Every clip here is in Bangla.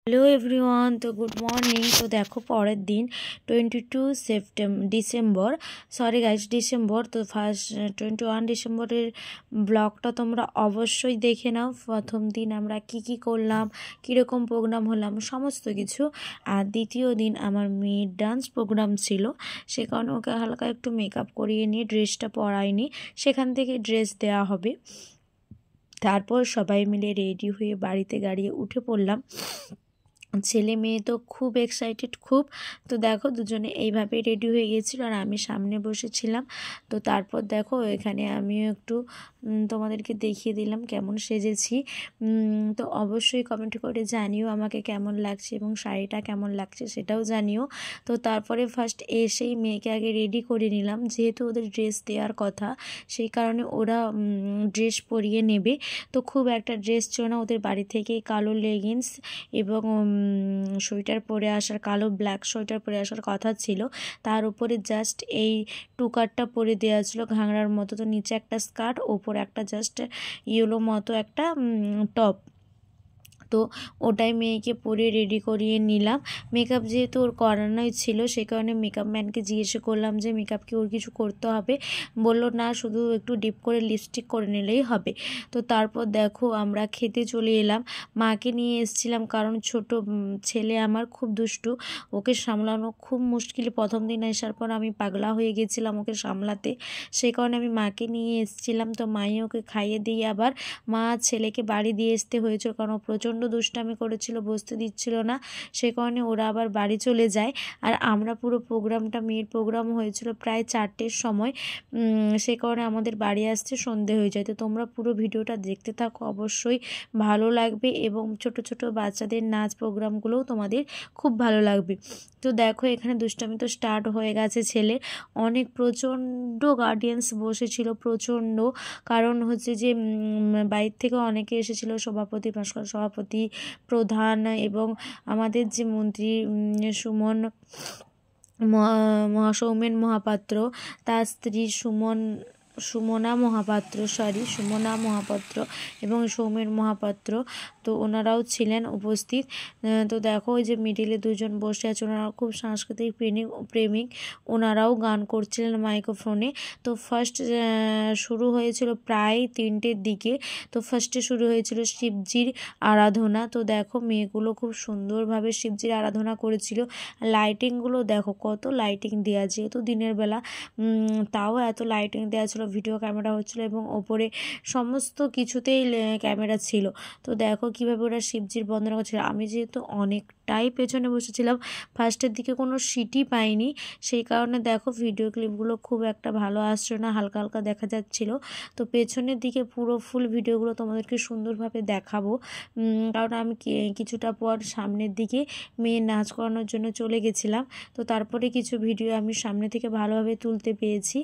হ্যালো এভরিওয়ান, তো গুড মর্নিং। তো দেখো পরের দিন 22 ডিসেম্বর, তো ফার্স্ট 21 ডিসেম্বরের ব্লগটা তোমরা অবশ্যই দেখে নাও। প্রথম দিন আমরা কি করলাম, কীরকম প্রোগ্রাম হলাম, সমস্ত কিছু। আর দ্বিতীয় দিন আমার মেয়ের ডান্স প্রোগ্রাম ছিল, সে কারণে ওকে হালকা একটু মেকআপ করিয়ে নিয়ে ড্রেসটা পরাইনি, সেখান থেকে ড্রেস দেওয়া হবে। তারপর সবাই মিলে রেডি হয়ে বাড়িতে গাড়িয়ে উঠে পড়লাম। ছেলে মেয়ে তো খুব এক্সাইটেড, খুব। তো দেখো দুজনে এইভাবে রেডি হয়ে গিয়েছিল আর আমি সামনে বসেছিলাম। তো তারপর দেখো এখানে আমিও একটু তোমাদেরকে দেখিয়ে দিলাম কেমন সেজেছি। তো অবশ্যই কমেন্ট করে জানিও আমাকে কেমন লাগছে এবং শাড়িটা কেমন লাগছে সেটাও জানিও। তো তারপরে ফার্স্ট এসেই মেয়েকে আগে রেডি করে নিলাম, যেহেতু ওদের ড্রেস দেওয়ার কথা, সেই কারণে ওরা ড্রেস পরিয়ে নেবে। তো খুব একটা ড্রেস ছিল না, ওদের বাড়ি থেকে কালো লেগিংস এবং সোয়েটার পরে আসার, কালো ব্ল্যাক সোয়েটার পরে আসার কথা ছিল। তার উপরে জাস্ট এই টুকারটা পরে দেওয়া ছিল ঘাংরার মতো। তো নিচে একটা স্কার্ট, ওপরে একটা জাস্ট ইয়েলো মতো একটা টপ। তো ওটাই মেয়েকে পরে রেডি করিয়ে নিলাম। মেকআপ যেহেতু ওর করানোই ছিল, সে কারণে মেকআপ ম্যানকে জিজ্ঞেস করলাম যে মেকআপ কি ওর কিছু করতে হবে। বললো না, শুধু একটু ডিপ করে লিপস্টিক করে নিলেই হবে। তো তারপর দেখো আমরা খেতে চলে এলাম। মাকে নিয়ে এসেছিলাম কারণ ছোট ছেলে আমার খুব দুষ্টু, ওকে সামলানো খুব মুশকিল। প্রথম দিন আসার পর আমি পাগলা হয়ে গেছিলাম ওকে সামলাতে, সেই কারণে আমি মাকে নিয়ে এসেছিলাম। তো মাই ওকে খাইয়ে দিয়ে আবার মা ছেলেকে বাড়ি দিয়ে আসতে হয়েছিল, কারণ প্রচণ্ড দুষ্টামি করেছিল, বসতে দিচ্ছিল না, সে কারণে ওরা আবার বাড়ি চলে যায়। আর আমরা পুরো প্রোগ্রামটা, মেয়ের প্রোগ্রাম হয়েছিল প্রায় 4টের সময়, সে কারণে আমাদের বাড়ি আসতে সন্ধে হয়ে যায়। তো তোমরা পুরো ভিডিওটা দেখতে থাকো, অবশ্যই ভালো লাগবে এবং ছোট ছোট বাচ্চাদের নাচ প্রোগ্রামগুলোও তোমাদের খুব ভালো লাগবে। তো দেখো এখানে দুষ্টামি তো স্টার্ট হয়ে গেছে ছেলে, অনেক প্রচণ্ড গার্ডিয়ানস বসেছিল, প্রচণ্ড। কারণ হচ্ছে যে বাইরে থেকে অনেকে এসেছিল, সভাপতি, ভাস্কর সভাপতি, প্রধান এবং আমাদের যে মন্ত্রী সুমন সৌমেন মহাপাত্র, তার স্ত্রী সুমনা মহাপাত্র এবং সৌমেন মহাপাত্র, তো ওনারাও ছিলেন উপস্থিত। তো দেখো ওই যে মিডিলে দুজন বসে আছে, ওনারাও খুব সাংস্কৃতিক প্রেমিক, ওনারাও গান করছিলেন মাইক্রোফোনে। তো ফার্স্ট শুরু হয়েছিল প্রায় 3টের দিকে। তো ফার্স্টে শুরু হয়েছিল শিবজির আরাধনা। তো দেখো মেয়েগুলো খুব সুন্দরভাবে শিবজির আরাধনা করেছিল। লাইটিংগুলো দেখো, কত লাইটিং দেওয়া, যেহেতু দিনের বেলা তাও এত লাইটিং দেওয়া ছিল, ভিডিও ক্যামেরা হচ্ছিলো এবং ওপরে সমস্ত কিছুতেই ক্যামেরা ছিল। তো দেখো কীভাবে ওরা শিবজির বন্দনা করছিল। আমি যেহেতু অনেকটাই পেছনে বসেছিলাম, ফার্স্টের দিকে কোনো সিটই পাইনি, সেই কারণে দেখো ভিডিও ক্লিপগুলো খুব একটা ভালো আসছে না, হালকা হালকা দেখা যাচ্ছিল। তো পেছনের দিকে পুরো ফুল ভিডিওগুলো তোমাদেরকে সুন্দরভাবে দেখাবো, কারণ আমি কিছুটা পর সামনের দিকে মেয়ে নাচ করানোর জন্য চলে গেছিলাম। তো তারপরে কিছু ভিডিও আমি সামনে থেকে ভালোভাবে তুলতে পেরেছি।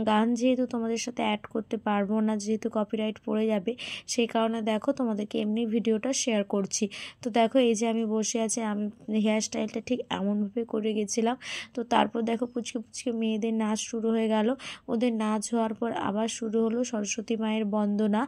গান যেহেতু তোমাদের সাথে অ্যাড করতে পারবো না, যেহেতু কপিরাইট পড়ে যাবে, সেই কারণে দেখো তোমাদেরকে এমনি ভিডিওটা শেয়ার করছি। তো দেখো এই যে আমি বসে আছি, আমি হেয়ার স্টাইলটা ঠিক এমনভাবে করে গেছিলাম। তো তারপর দেখো পুচকে পুচকে মেয়েদের নাচ শুরু হয়ে গেল। ওদের নাচ হওয়ার পর আবার শুরু হলো সরস্বতী মায়ের বন্দনা।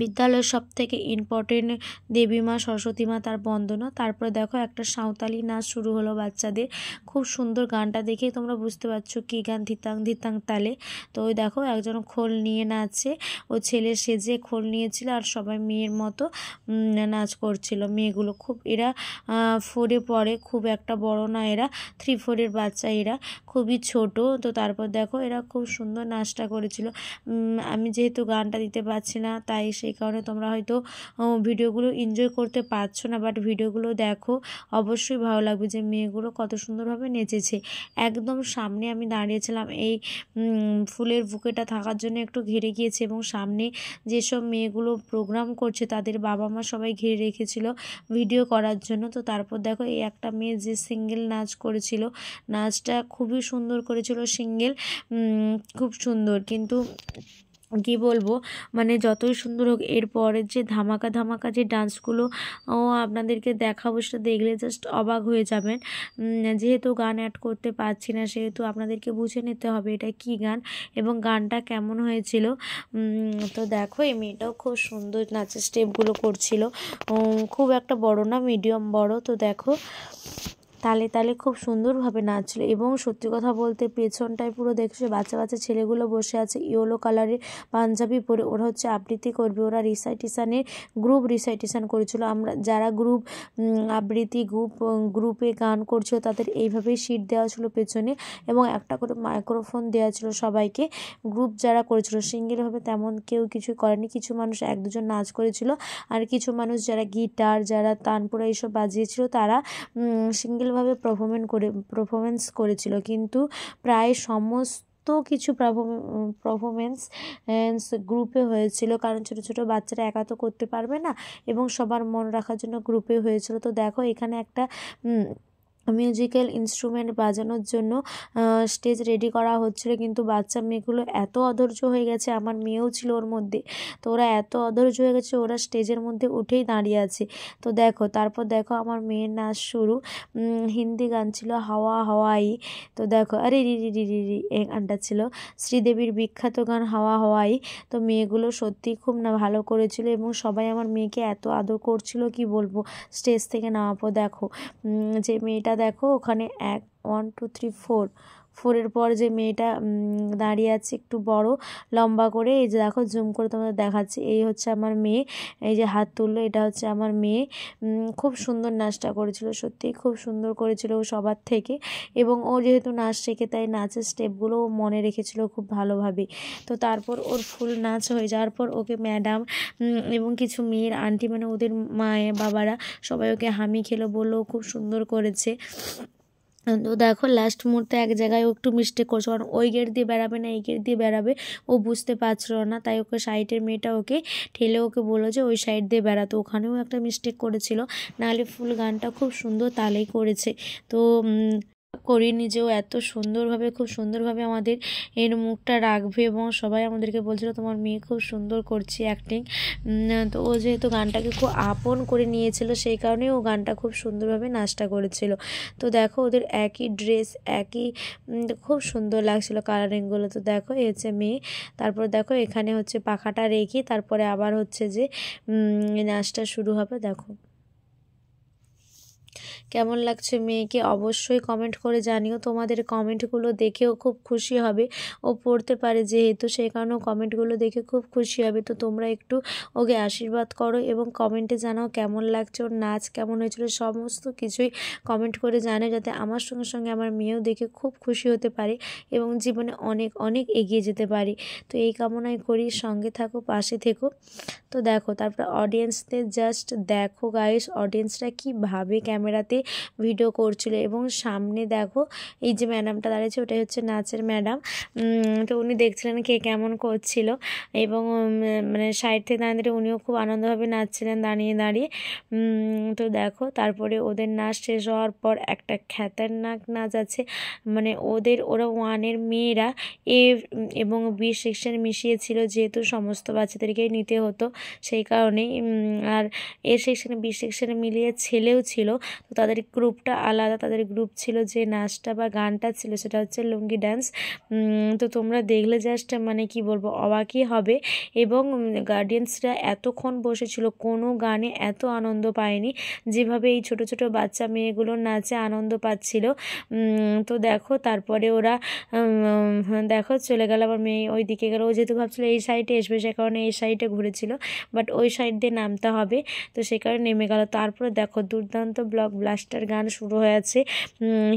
বিদ্যালয়ের সব থেকে ইম্পর্টেন্ট দেবী মা সরস্বতী মা, তার বন্দনা। তারপরে দেখো একটা সাঁওতালি নাচ শুরু হলো বাচ্চাদের, খুব সুন্দর। গানটা দেখেই তোমরা বুঝতে পারছো কী গান, ধিতাং ধিতাং তালে। তো ওই দেখো একজন খোল নিয়ে নাচছে, ও ছেলে সেজে খোল নিয়েছিল আর সবাই মেয়ের মতো নাচ করছিল। মেয়েগুলো খুব, এরা 4-এ পড়ে, খুব একটা বড় না, এরা 3-4-এর বাচ্চা, এরা খুবই ছোট। তো তারপর দেখো এরা খুব সুন্দর নাচটা করেছিল। আমি যেহেতু গানটা দিতে পারছি না, তাই সেই কারণে তোমরা হয়তো ভিডিওগুলো এনজয় করতে পারছো না, বাট ভিডিওগুলো দেখো, অবশ্যই ভালো লাগবে যে মেয়েগুলো কত সুন্দরভাবে নেচেছে। একদম সামনে আমি দাঁড়িয়েছিলাম, এই ফুলের বুকেটা থাকার জন্য একটু ঘিরে গিয়েছে এবং সামনে যেসব মেয়েগুলো প্রোগ্রাম করছে তাদের বাবা মা সবাই ঘিরে রেখেছিল ভিডিও করার জন্য। তো তারপর দেখো এই একটা মেয়ে যে সিঙ্গেল নাচ করেছিল, নাচটা খুবই সুন্দর করেছিল, সিঙ্গেল খুব সুন্দর। কিন্তু কি বলবো, মানে যতই সুন্দর হোক এরপরের যে ধামাকা ধামাকা যে ডান্সগুলো আপনাদেরকে দেখাবো, সেটা দেখলে জাস্ট অবাক হয়ে যাবেন। যেহেতু গান অ্যাড করতে পারছি না, সেহেতু আপনাদেরকে বুঝে নিতে হবে এটা কি গান এবং গানটা কেমন হয়েছিল। তো দেখো এই মেয়েটাও খুব সুন্দর নাচের স্টেপগুলো করছিল, খুব একটা বড় না, মিডিয়াম বড়। তো দেখো তালে তালে খুব সুন্দরভাবে নাচছিল। এবং সত্যি কথা বলতে পেছনটায় পুরো দেখছো বাচ্চা বাচ্চা ছেলেগুলো বসে আছে ইয়েলো কালারের পাঞ্জাবি পরে, ওরা হচ্ছে আবৃত্তি করবে। ওরা রিসাইটেশনের গ্রুপ রিসাইটেশন করেছিল। আমরা যারা গ্রুপ আবৃত্তি গ্রুপে গান করছিল তাদের এইভাবেই সিট দেওয়া ছিল পেছনে, এবং একটা করে মাইক্রোফোন দেওয়া ছিল সবাইকে। গ্রুপ যারা করেছিল সিঙ্গেলভাবে তেমন কেউ কিছু করেনি, কিছু মানুষ এক দুজন নাচ করেছিল, আর কিছু মানুষ যারা গিটার, যারা তানপুরা এইসব বাজিয়েছিল তারা সিঙ্গেলভাবে পারফরমেন্স করেছিল। কিন্তু প্রায় সমস্ত কিছু পারফরমেন্স গ্রুপে হয়েছিল, কারণ ছোট ছোট বাচ্চারা একা তো করতে পারবে না, এবং সবার মন রাখার জন্য গ্রুপে হয়েছিল। তো দেখো এখানে একটা মিউজিক্যাল ইনস্ট্রুমেন্ট বাজানোর জন্য স্টেজ রেডি করা হচ্ছিল, কিন্তু বাচ্চা মেয়েগুলো এত অধৈর্য হয়ে গেছে, আমার মেয়েও ছিল ওর মধ্যে। তো ওরা এত অধৈর্য হয়ে গেছে, ওরা স্টেজের মধ্যে উঠেই দাঁড়িয়ে আছে। তো দেখো তারপর দেখো আমার মেয়ের নাচ শুরু। হিন্দি গান ছিল হাওয়া হাওয়াই। তো দেখো আরে রি রি রি রি রি এই গানটা ছিল শ্রীদেবীর বিখ্যাত গান হাওয়া হাওয়াই। তো মেয়েগুলো সত্যি খুব না ভালো করেছিল, এবং সবাই আমার মেয়েকে এত আদর করছিল কি বলবো। স্টেজ থেকে নামার পর দেখো যে মেয়েটা দেখো ওখানে 1 1 2 3 4 4-এর পর যে মেয়েটা দাঁড়িয়ে আছে একটু বড় লম্বা করে, এই যে দেখো জুম করে তোমাদের দেখাচ্ছি, এই হচ্ছে আমার মেয়ে। এই যে হাত তুললো, এটা হচ্ছে আমার মেয়ে। খুব সুন্দর নাচটা করেছিল, সত্যিই খুব সুন্দর করেছিল ও সবার থেকে। এবং ও যেহেতু নাচ শেখে তাই নাচের স্টেপগুলো ও মনে রেখেছিল খুব ভালোভাবে। তো তারপর ওর ফুল নাচ হয়ে যাওয়ার পর ওকে ম্যাডাম এবং কিছু মেয়ের আন্টি, মানে ওদের মায়ের বাবারা সবাই ওকে হামি খেলো, বললো খুব সুন্দর করেছে। তো দেখো লাস্ট মুহূর্তে এক জায়গায় ও একটু মিস্টেক করছে, কারণ ওই গেট দিয়ে বেরাবে না এই গেট দিয়ে বেরাবে ও বুঝতে পারছিল না, তাই ওকে সাইডের মেয়েটা ওকে ঠেলে ওকে বললো যে ওই সাইড দিয়ে বেরাতো, ওখানেও একটা মিস্টেক করেছিল। নাহলে ফুল গানটা খুব সুন্দর তালেই করেছে। তো করি নিজেও এত সুন্দরভাবে, খুব সুন্দরভাবে আমাদের এর মুখটা রাখবে, এবং সবাই আমাদেরকে বলছিল তোমার মেয়ে খুব সুন্দর করছে অ্যাক্টিং। তো ও যেহেতু গানটাকে খুব আপন করে নিয়েছিল, সেই কারণে ও গানটা খুব সুন্দরভাবে নাচটা করেছিল। তো দেখো ওদের একই ড্রেস, একই খুব সুন্দর লাগছিল কালারিংগুলো। তো দেখো এই হচ্ছে মেয়ে। তারপর দেখো এখানে হচ্ছে পাখাটা রেখে তারপরে আবার হচ্ছে যে নাচটা শুরু হবে। দেখো কেমন লাগছে মেয়েকে অবশ্যই কমেন্ট করে জানিও। তোমাদের কমেন্টগুলো দেখেও খুব খুশি হবে, ও পড়তে পারে যেহেতু, সেই কারণেও কমেন্টগুলো দেখে খুব খুশি হবে। তো তোমরা একটু ওকে আশীর্বাদ করো এবং কমেন্টে জানাও কেমন লাগছে, ওর নাচ কেমন হয়েছিল, সমস্ত কিছুই কমেন্ট করে জানে, যাতে আমার সঙ্গে সঙ্গে আমার মেয়েও দেখে খুব খুশি হতে পারে এবং জীবনে অনেক অনেক এগিয়ে যেতে পারে। তো এই কামনাই করি, সঙ্গে থাকো, পাশে থেকো। তো দেখো তারপর অডিয়েন্সদের জাস্ট দেখো গাইস, অডিয়েন্সরা কীভাবে ক্যামেরাতে ভিডিও করছিল। এবং সামনে দেখো এই যে ম্যাডামটা দাঁড়িয়েছে, ওটাই হচ্ছে নাচের ম্যাডাম। তো উনি দেখছিলেন কে কেমন করছিল, এবং মানে সাইড থেকে দাঁড়িয়ে উনিও খুব আনন্দভাবে নাচছিলেন দাঁড়িয়ে দাঁড়িয়ে। তো দেখো তারপরে ওদের নাচ শেষ হওয়ার পর একটা খতরনাক নাচ আছে, মানে ওরা 1-এর মেয়েরা এ এবং বি সেকশন মিশিয়েছিল, যেহেতু সমস্ত বাচ্চাদেরকেই নিতে হতো সেই কারণেই। আর এ সেকশনে বি সেকশনে মিলিয়ে ছেলেও ছিল, তো তাদের গ্রুপটা আলাদা। তাদের গ্রুপ ছিল যে নাচটা বা গানটা ছিল সেটা হচ্ছে লুঙ্গি ডান্স। তো তোমরা দেখলে জাস্ট মানে কি বলবো, অবাকই হবে। এবং গার্ডিয়ানসরা এতক্ষণ বসেছিল, কোনো গানে এত আনন্দ পায়নি যেভাবে এই ছোট ছোট বাচ্চা মেয়েগুলোর নাচে আনন্দ পাচ্ছিল। তো দেখো তারপরে ওরা দেখো চলে গেল, আবার মেয়ে ওই দিকে গেল। ও যেহেতু ভাবছিল এই সাইডে আসবে, সে কারণে এই সাইডে ঘুরেছিল, বাট ওই সাইড দিয়ে নামতে হবে, তো সে কারণে নেমে গেল। তারপরে দেখো দুর্দান্ত ব্লক ব্লাস্টার গান শুরু হয়েছে,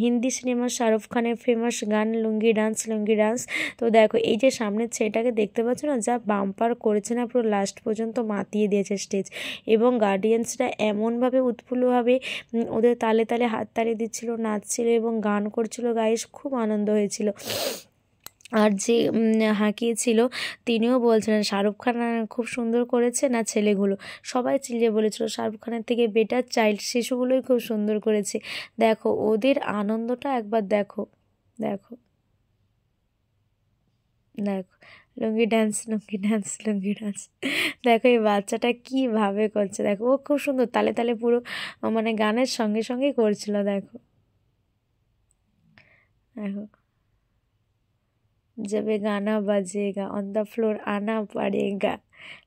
হিন্দি সিনেমা শাহরুখ খানের ফেমাস গান লুঙ্গি ডান্স লুঙ্গি ডান্স। তো দেখো এই যে সামনের ছেলেটাকে দেখতে পাচ্ছ না, যা বাম্পার করেছে না, পুরো লাস্ট পর্যন্ত মাতিয়ে দিয়েছে স্টেজ। এবং গার্ডিয়ানসরা এমনভাবে উৎফুল্লভাবে ওদের তালে তালে হাত তালি দিচ্ছিল, নাচছিল এবং গান করছিল গাইস, খুব আনন্দ হয়েছিল। আর যে হাঁকিয়েছিল তিনিও বলছিলেন শাহরুখ খান খুব সুন্দর করেছে না ছেলেগুলো, সবাই চিল্লিয়ে বলেছিল শাহরুখ খানের থেকে বেটার চাইল্ড শিশুগুলোই খুব সুন্দর করেছে। দেখো ওদের আনন্দটা একবার দেখো, দেখো দেখো লুঙ্গি ডান্স, লুঙ্গি ডান্স, লুঙ্গি ডান্স। দেখো এই বাচ্চাটা কীভাবে করছে, দেখো ও খুব সুন্দর তালে তালে পুরো মানে গানের সঙ্গে সঙ্গেই করছিল। দেখো দেখো, जब गाना बजेगा ऑन द फ्लोर आना पड़ेगा,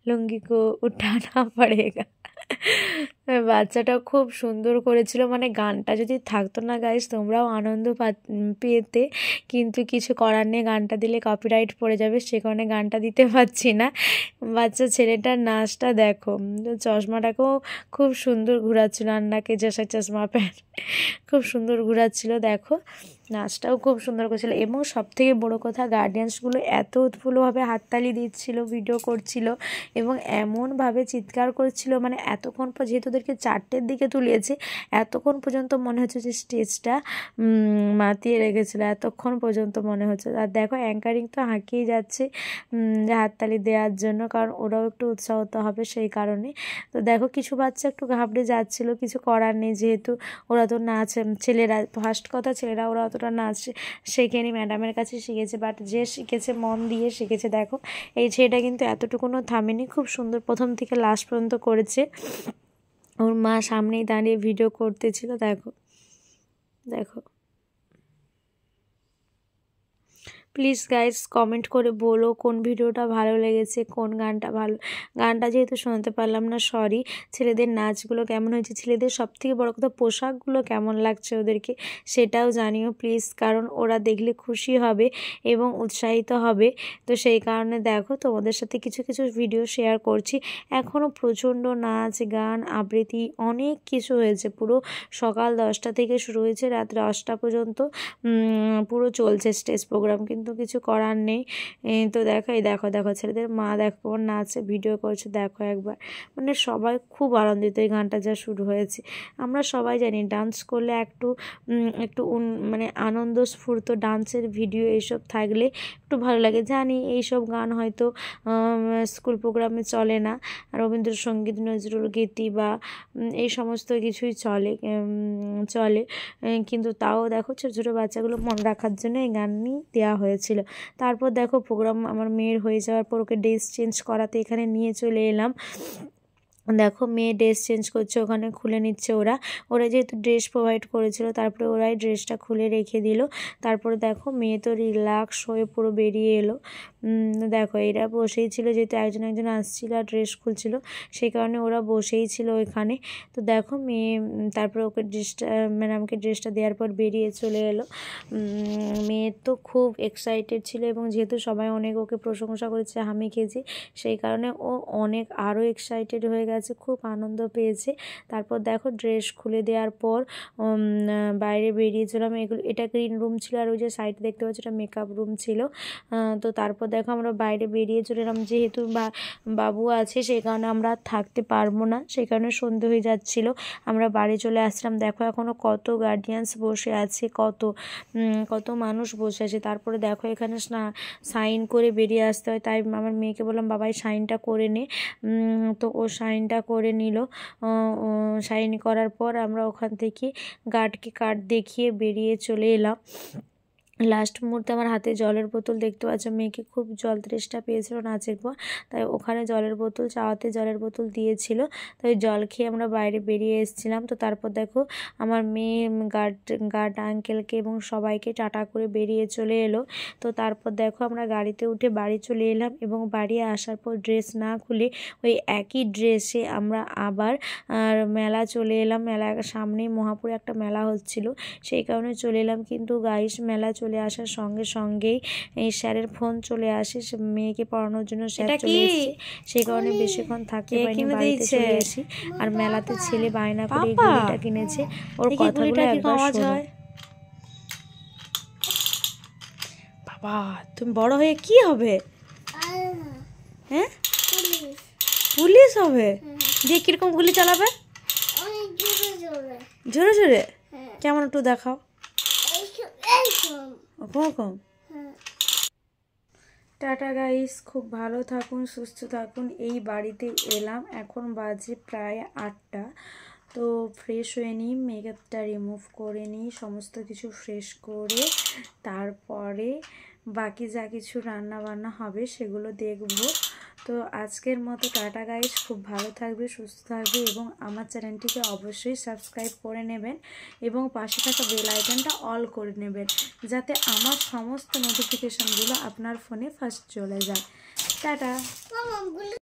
लुंगी को उठाना पड़ेगा। বাচ্চাটা খুব সুন্দর করেছিল, মানে গানটা যদি থাকতো না গাইস তোমরাও আনন্দ পেতে, কিন্তু কিছু করার নেই, গানটা দিলে কপিরাইট পড়ে যাবে, সে কারণে গানটা দিতে পারছি না। বাচ্চা ছেলেটার নাচটা দেখো, চশমাটাকেও খুব সুন্দর ঘুরাচ্ছিল, আন্নাকে জেসা চশমা প্যান, খুব সুন্দর ঘুরাচ্ছিল। দেখো নাচটাও খুব সুন্দর করেছিল, এবং সবথেকে বড় কথা গার্ডিয়ানসগুলো এত উৎফুল্লভাবে হাততালি দিচ্ছিল, ভিডিও করছিল এবং এমনভাবে চিৎকার করছিল, মানে এতক্ষণ পর যেহেতু ওদেরকে 4টের দিকে তুলিয়েছে, এতক্ষণ পর্যন্ত মনে হচ্ছে যে স্টেজটা মাতিয়ে রেখেছিল, এতক্ষণ পর্যন্ত মনে হচ্ছে। আর দেখো অ্যাঙ্কারিং তো হাঁকিয়ে যাচ্ছে যে হাততালি দেওয়ার জন্য, কারণ ওরাও একটু উৎসাহিত হবে সেই কারণে। তো দেখো কিছু বাচ্চা একটু ঘাবড়ে যাচ্ছিলো, কিছু করার নেই, যেহেতু ওরা তো নাচ, ছেলেরা ফার্স্ট কথা ছেলেরা ওরা অতটা নাচ শেখেনি, ম্যাডামের কাছে শিখেছে, বাট যে শিখেছে মন দিয়ে শিখেছে। দেখো এই ছেলেটা কিন্তু এতটুকুনও থামেনি, খুব সুন্দর প্রথম থেকে লাস্ট পর্যন্ত করেছে। ওর মা সামনেই দাঁড়িয়ে ভিডিও করতেছিল। দেখো দেখো, প্লিজ গাইস কমেন্ট করে বলো কোন ভিডিওটা ভালো লেগেছে, কোন গানটা ভালো। গানটা যেহেতু শুনতে পারলাম না সরি। ছেলেদের নাচগুলো কেমন হয়েছে, ছেলেদের সবথেকে বড় কথা পোশাকগুলো কেমন লাগছে ওদেরকে সেটাও জানিও প্লিজ, কারণ ওরা দেখলে খুশি হবে এবং উৎসাহিত হবে। তো সেই কারণে দেখো তোমাদের সাথে কিছু কিছু ভিডিও শেয়ার করছি। এখনও প্রচণ্ড নাচ গান আবৃত্তি অনেক কিছু হয়েছে, পুরো সকাল 10টা থেকে শুরু হয়েছে রাত 10টা পর্যন্ত পুরো চলছে স্টেজ প্রোগ্রাম, কিন্তু কিছু করার নেই। তো দেখো এই দেখো দেখো ছেলেদের মা দেখো নাচে ভিডিও করছে, দেখো একবার, মানে সবাই খুব আনন্দিত এই গানটা যা শুরু হয়েছে। আমরা সবাই জানি ডান্স করলে একটু একটু মানে আনন্দ স্ফূর্ত ডান্সের ভিডিও এইসব থাকলে একটু ভালো লাগে। জানি এইসব গান হয়তো স্কুল প্রোগ্রামে চলে না, রবীন্দ্রসঙ্গীত নজরুল গীতি বা এই সমস্ত কিছুই চলে, কিন্তু তাও দেখো ছোটো ছোটো বাচ্চাগুলো মনে রাখার জন্য এই গানই দেওয়া হয়েছিল। তারপর দেখো প্রোগ্রাম আমার মেয়ের হয়ে যাওয়ার পর ওকে ড্রেস চেঞ্জ করাতে এখানে নিয়ে চলে এলাম। দেখো মেয়ে ড্রেস চেঞ্জ করছে, ওখানে খুলে নিচ্ছে ওরা যেহেতু ড্রেস প্রোভাইড করেছিল, তারপরে ওরাই ড্রেসটা খুলে রেখে দিল। তারপরে দেখো মেয়ে তো রিল্যাক্স হয়ে পুরো বেরিয়ে এলো। দেখো এরা বসেই ছিল, যেহেতু একজন একজন আসছিল আর ড্রেস খুলছিল, সেই কারণে ওরা বসেই ছিল ওইখানে। তো দেখো মেয়ে তারপরে ওকে ড্রেসটা ম্যাডামকে ড্রেসটা দেওয়ার পর বেরিয়ে চলে এলো। মেয়ে তো খুব এক্সাইটেড ছিল, এবং যেহেতু সবাই অনেক ওকে প্রশংসা করেছে হামি খেয়েছি, সেই কারণে ও অনেক আরও এক্সাইটেড হয়ে গেছে, খুব আনন্দ পেয়েছে। তারপর দেখো ড্রেস খুলে দেওয়ার পর বাইরে বেরিয়েছিলাম। এটা গ্রিন রুম ছিল, আর ওই যে সাইডে দেখতে পাচ্ছি ওটা মেকআপ রুম ছিল। তো তারপর দেখো আমরা বাইরে বেরিয়ে চলে এলাম, যেহেতু বাবু আছে সেই কারণে আমরা থাকতে পারবো না, সেই কারণে সন্ধে হয়ে যাচ্ছিলো, আমরা বাড়ি চলে আসলাম। দেখো এখনও কত গার্ডিয়ানস বসে আছে, কত মানুষ বসে আছে। তারপরে দেখো এখানে সাইন করে বেরিয়ে আসতে হয়, তাই আমার মেয়েকে বললাম বাবাই সাইনটা করে নে। তো ও সাইনটা করে নিল। সাইন করার পর আমরা ওখান থেকে গার্ডকে কার্ড দেখিয়ে বেরিয়ে চলে এলাম। লাস্ট মুহূর্তে আমার হাতে জলের বোতল দেখতে পাচ্ছ, মেয়েকে খুব জল তেষ্টা পেয়েছিল নাচের পর, তাই ওখানে জলের বোতল চাওয়াতে জলের বোতল দিয়েছিল, তাই জল খেয়ে আমরা বাইরে বেরিয়ে এসেছিলাম। তো তারপর দেখো আমার মেয়ে গার্ড আঙ্কেলকে এবং সবাইকে টাটা করে বেরিয়ে চলে এলো। তো তারপর দেখো আমরা গাড়িতে উঠে বাড়ি চলে এলাম, এবং বাড়ি আসার পর ড্রেস না খুলে ওই একই ড্রেসে আমরা আবার মেলা চলে এলাম। মেলার সামনেই মহাপুরে একটা মেলা হচ্ছিল, সেই কারণে চলে এলাম। কিন্তু গাইস মেলা চলে আসার সঙ্গে সঙ্গেই এই স্যারের ফোন চলে আসে, মেয়েকে পড়ানোর জন্য স্যার চলে এসেছে, সেই কারণে বেশিক্ষণ থাকতে পারিনি, বাড়িতে চলে এসেছি। আর মেলাতে ছেলে বায়না করে এই ঘড়িটা কিনেছে, ওর কথাগুলো একবার শোনো। বাবা তুমি বড় হয়ে কি হবে? হ্যাঁ পুলিশ হবে? দিয়ে কিরকম গুলি চালাবে? জোরে জোরে? কেমন একটু দেখাও। ওরকম। টাটা গাইস, খুব ভালো থাকুন, সুস্থ থাকুন। এই বাড়িতে এলাম, এখন বাজে প্রায় 8টা। তো ফ্রেশ হয়ে নিই, মেকআপটা রিমুভ করে নিই, সমস্ত কিছু ফ্রেশ করে তারপরে বাকি যা কিছু রান্না বান্না হবে সেগুলো দেখব। তো আজকের মতো টাটা গাইস, খুব ভালো থাকবে, সুস্থ থাকবে এবং আমার চ্যানেলটিকে অবশ্যই সাবস্ক্রাইব করে নেবেন এবং পাশে থাকা বেল আইকনটা অল করে নেবেন, যাতে আমার সমস্ত নোটিফিকেশনগুলো আপনার ফোনে ফার্স্ট চলে যায়। টাটা।